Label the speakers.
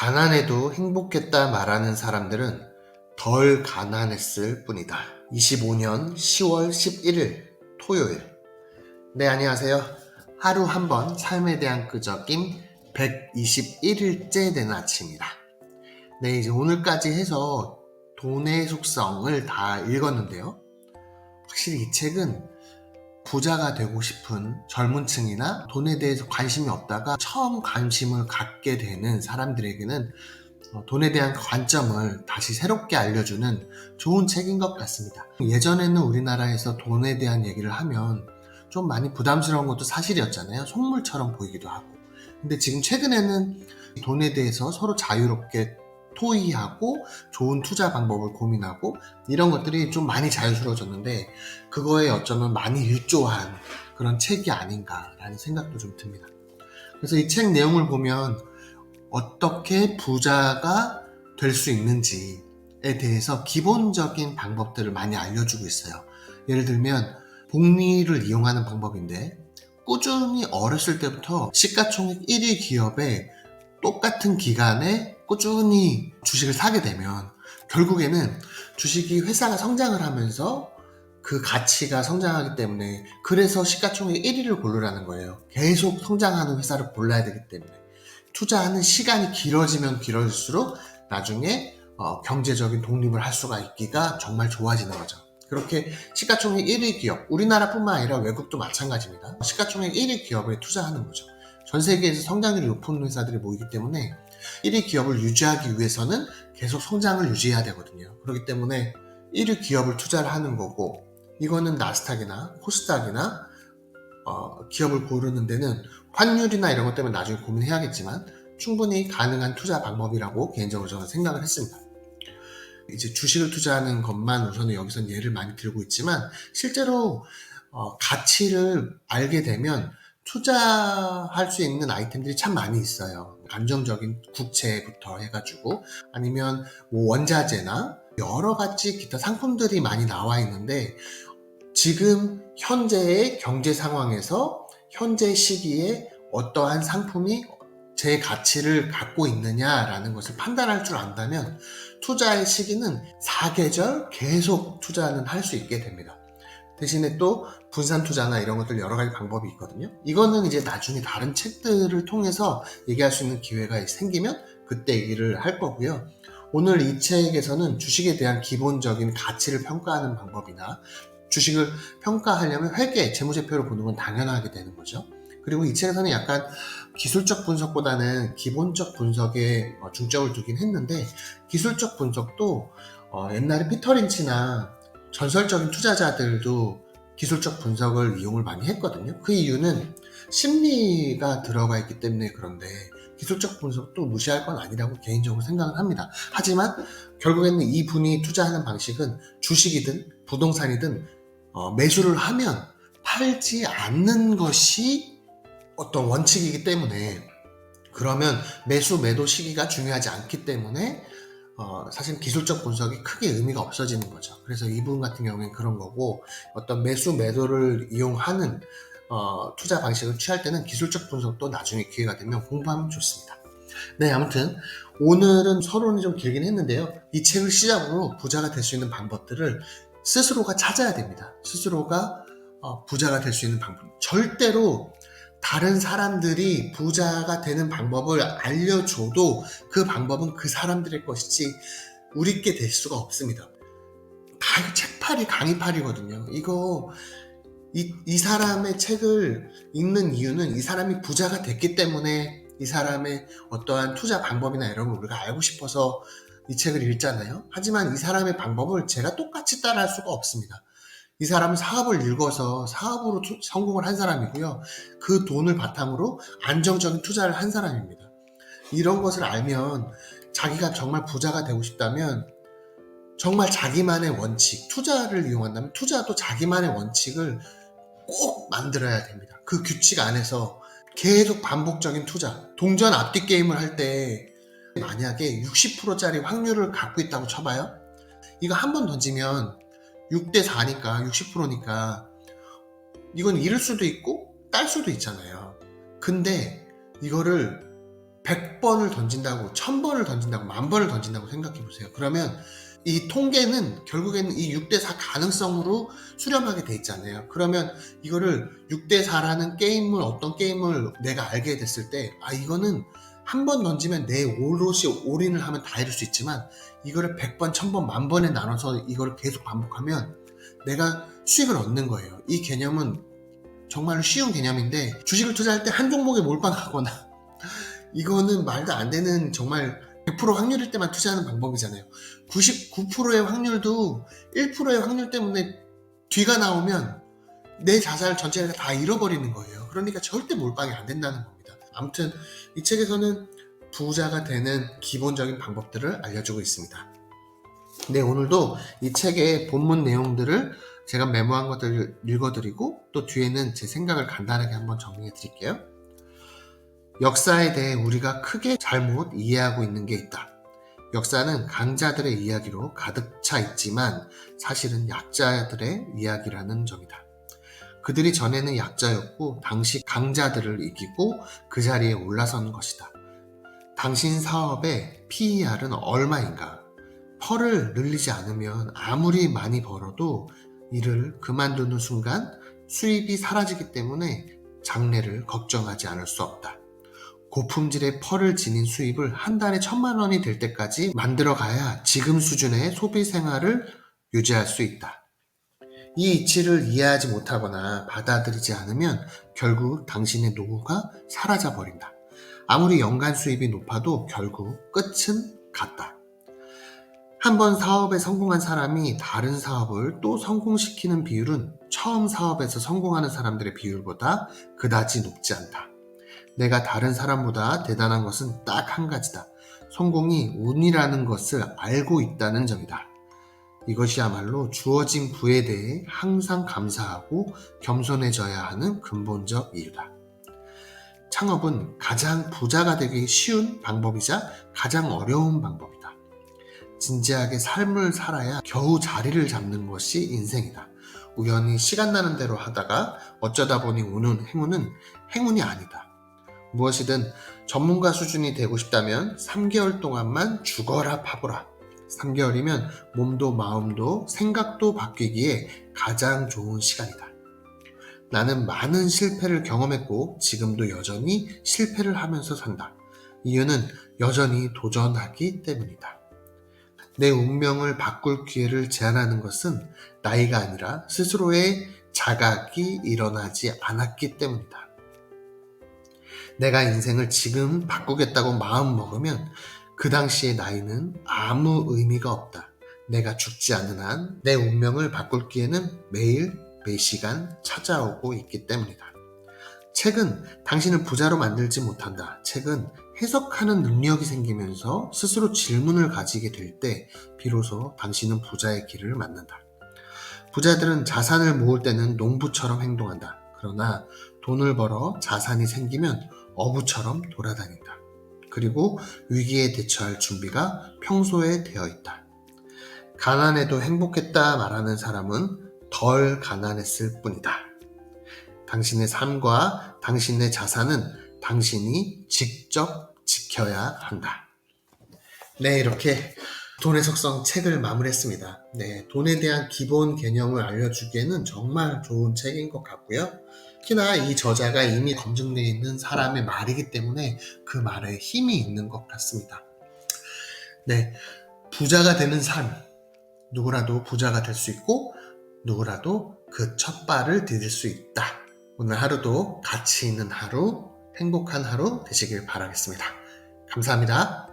Speaker 1: 가난해도 행복했다 말하는 사람들은 덜 가난했을 뿐이다. 25년 10월 11일 토요일. 네, 안녕하세요. 하루 한 번 삶에 대한 끄적임 121일째 되는 아침입니다. 네, 이제 오늘까지 해서 돈의 속성을 다 읽었는데요. 확실히 이 책은 부자가 되고 싶은 젊은 층이나 돈에 대해서 관심이 없다가 처음 관심을 갖게 되는 사람들에게는 돈에 대한 관점을 다시 새롭게 알려주는 좋은 책인 것 같습니다. 예전에는 우리나라에서 돈에 대한 얘기를 하면 좀 많이 부담스러운 것도 사실이었잖아요. 속물처럼 보이기도 하고. 근데 지금 최근에는 돈에 대해서 서로 자유롭게 토의하고 좋은 투자 방법을 고민하고 이런 것들이 좀 많이 자유스러워졌는데 그거에 어쩌면 많이 일조한 그런 책이 아닌가라는 생각도 좀 듭니다. 그래서 이 책 내용을 보면 어떻게 부자가 될 수 있는지에 대해서 기본적인 방법들을 많이 알려주고 있어요. 예를 들면 복리를 이용하는 방법인데 꾸준히 어렸을 때부터 시가총액 1위 기업에 똑같은 기간에 꾸준히 주식을 사게 되면 결국에는 주식이 회사가 성장을 하면서 그 가치가 성장하기 때문에 그래서 시가총액 1위를 고르라는 거예요. 계속 성장하는 회사를 골라야 되기 때문에 투자하는 시간이 길어지면 길어질수록 나중에 경제적인 독립을 할 수가 있기가 정말 좋아지는 거죠. 그렇게 시가총액 1위 기업, 우리나라뿐만 아니라 외국도 마찬가지입니다. 시가총액 1위 기업에 투자하는 거죠. 전 세계에서 성장률이 높은 회사들이 모이기 때문에 1위 기업을 유지하기 위해서는 계속 성장을 유지해야 되거든요. 그렇기 때문에 1위 기업을 투자를 하는 거고, 이거는 나스닥이나 코스닥이나 기업을 고르는 데는 환율이나 이런 것 때문에 나중에 고민해야겠지만 충분히 가능한 투자 방법이라고 개인적으로 저는 생각을 했습니다. 이제 주식을 투자하는 것만 우선은 여기선 예를 많이 들고 있지만 실제로 가치를 알게 되면 투자할 수 있는 아이템들이 참 많이 있어요. 안정적인 국채부터 해가지고 아니면 뭐 원자재나 여러 가지 기타 상품들이 많이 나와 있는데 지금 현재의 경제 상황에서 현재 시기에 어떠한 상품이 제 가치를 갖고 있느냐라는 것을 판단할 줄 안다면 투자의 시기는 사계절 계속 투자는 할 수 있게 됩니다. 대신에 또 분산 투자나 이런 것들 여러 가지 방법이 있거든요. 이거는 이제 나중에 다른 책들을 통해서 얘기할 수 있는 기회가 생기면 그때 얘기를 할 거고요. 오늘 이 책에서는 주식에 대한 기본적인 가치를 평가하는 방법이나 주식을 평가하려면 회계, 재무제표를 보는 건 당연하게 되는 거죠. 그리고 이 책에서는 약간 기술적 분석보다는 기본적 분석에 중점을 두긴 했는데 기술적 분석도 옛날에 피터 린치나 전설적인 투자자들도 기술적 분석을 이용을 많이 했거든요. 그 이유는 심리가 들어가 있기 때문에 그런데 기술적 분석도 무시할 건 아니라고 개인적으로 생각을 합니다. 하지만 결국에는 이분이 투자하는 방식은 주식이든 부동산이든 매수를 하면 팔지 않는 것이 어떤 원칙이기 때문에 그러면 매수 매도 시기가 중요하지 않기 때문에 사실 기술적 분석이 크게 의미가 없어지는 거죠. 그래서 이분 같은 경우에는 그런 거고 어떤 매수 매도를 이용하는 투자 방식을 취할 때는 기술적 분석도 나중에 기회가 되면 공부하면 좋습니다. 네, 아무튼 오늘은 서론이 좀 길긴 했는데요. 이 책을 시작으로 부자가 될 수 있는 방법들을 스스로가 찾아야 됩니다. 스스로가 부자가 될 수 있는 방법. 절대로 다른 사람들이 부자가 되는 방법을 알려줘도 그 방법은 그 사람들의 것이지 우리께 될 수가 없습니다. 책팔이 강의팔이거든요. 이 사람의 책을 읽는 이유는 이 사람이 부자가 됐기 때문에 이 사람의 어떠한 투자 방법이나 이런 걸 우리가 알고 싶어서 이 책을 읽잖아요. 하지만 이 사람의 방법을 제가 똑같이 따라할 수가 없습니다. 이 사람은 사업을 읽어서 사업으로 성공을 한 사람이고요. 그 돈을 바탕으로 안정적인 투자를 한 사람입니다. 이런 것을 알면 자기가 정말 부자가 되고 싶다면 정말 자기만의 원칙, 투자를 이용한다면 투자도 자기만의 원칙을 꼭 만들어야 됩니다. 그 규칙 안에서 계속 반복적인 투자, 동전 앞뒤 게임을 할 때 만약에 60%짜리 확률을 갖고 있다고 쳐봐요. 이거 한 번 던지면 6대 4니까 60%니까 이건 잃을 수도 있고 딸 수도 있잖아요. 근데 이거를 100번을 던진다고, 1000번을 던진다고, 10,000번을 던진다고 생각해 보세요. 그러면 이 통계는 결국에는 이 6대4 가능성으로 수렴하게 돼 있잖아요. 그러면 이거를 6대4라는 게임을, 어떤 게임을 내가 알게 됐을 때, 이거는 한 번 던지면 내 오롯이 올인을 하면 다 이룰 수 있지만, 이거를 100번, 1000번, 10,000번에 나눠서 이거를 계속 반복하면 내가 수익을 얻는 거예요. 이 개념은 정말로 쉬운 개념인데, 주식을 투자할 때 한 종목에 몰빵하거나 이거는 말도 안 되는, 정말 100% 확률일 때만 투자하는 방법이잖아요. 99%의 확률도 1%의 확률 때문에 뒤가 나오면 내 자산 전체를 다 잃어버리는 거예요. 그러니까 절대 몰빵이 안 된다는 겁니다. 아무튼 이 책에서는 부자가 되는 기본적인 방법들을 알려주고 있습니다. 네, 오늘도 이 책의 본문 내용들을 제가 메모한 것들을 읽어드리고, 또 뒤에는 제 생각을 간단하게 한번 정리해 드릴게요. 역사에 대해 우리가 크게 잘못 이해하고 있는 게 있다. 역사는 강자들의 이야기로 가득 차 있지만 사실은 약자들의 이야기라는 점이다. 그들이 전에는 약자였고 당시 강자들을 이기고 그 자리에 올라선 것이다. 당신 사업의 PER은 얼마인가? 펄을 늘리지 않으면 아무리 많이 벌어도 이를 그만두는 순간 수입이 사라지기 때문에 장래를 걱정하지 않을 수 없다. 고품질의 펄을 지닌 수입을 한 달에 1,000만 원이 될 때까지 만들어 가야 지금 수준의 소비 생활을 유지할 수 있다. 이 이치를 이해하지 못하거나 받아들이지 않으면 결국 당신의 노후가 사라져 버린다. 아무리 연간 수입이 높아도 결국 끝은 같다. 한번 사업에 성공한 사람이 다른 사업을 또 성공시키는 비율은 처음 사업에서 성공하는 사람들의 비율보다 그다지 높지 않다. 내가 다른 사람보다 대단한 것은 딱 한 가지다. 성공이 운이라는 것을 알고 있다는 점이다. 이것이야말로 주어진 부에 대해 항상 감사하고 겸손해져야 하는 근본적 이유다. 창업은 가장 부자가 되기 쉬운 방법이자 가장 어려운 방법이다. 진지하게 삶을 살아야 겨우 자리를 잡는 것이 인생이다. 우연히 시간 나는 대로 하다가 어쩌다 보니 오는 행운은 행운이 아니다. 무엇이든 전문가 수준이 되고 싶다면 3개월 동안만 죽어라 파보라. 3개월이면 몸도 마음도 생각도 바뀌기에 가장 좋은 시간이다. 나는 많은 실패를 경험했고 지금도 여전히 실패를 하면서 산다. 이유는 여전히 도전하기 때문이다. 내 운명을 바꿀 기회를 제한하는 것은 나이가 아니라 스스로의 자각이 일어나지 않았기 때문이다. 내가 인생을 지금 바꾸겠다고 마음먹으면 그 당시의 나이는 아무 의미가 없다. 내가 죽지 않는 한 내 운명을 바꿀 기회는 매일 매시간 찾아오고 있기 때문이다. 책은 당신을 부자로 만들지 못한다. 책은 해석하는 능력이 생기면서 스스로 질문을 가지게 될 때 비로소 당신은 부자의 길을 만난다. 부자들은 자산을 모을 때는 농부처럼 행동한다. 그러나 돈을 벌어 자산이 생기면 어부처럼 돌아다닌다. 그리고 위기에 대처할 준비가 평소에 되어 있다. 가난해도 행복했다 말하는 사람은 덜 가난했을 뿐이다. 당신의 삶과 당신의 자산은 당신이 직접 지켜야 한다. 네, 이렇게 돈의 속성 책을 마무리했습니다. 네, 돈에 대한 기본 개념을 알려주기에는 정말 좋은 책인 것 같고요. 특히나 이 저자가 이미 검증되어 있는 사람의 말이기 때문에 그 말에 힘이 있는 것 같습니다. 네, 부자가 되는 삶, 누구라도 부자가 될 수 있고 누구라도 그 첫 발을 디딜 수 있다. 오늘 하루도 가치 있는 하루, 행복한 하루 되시길 바라겠습니다. 감사합니다.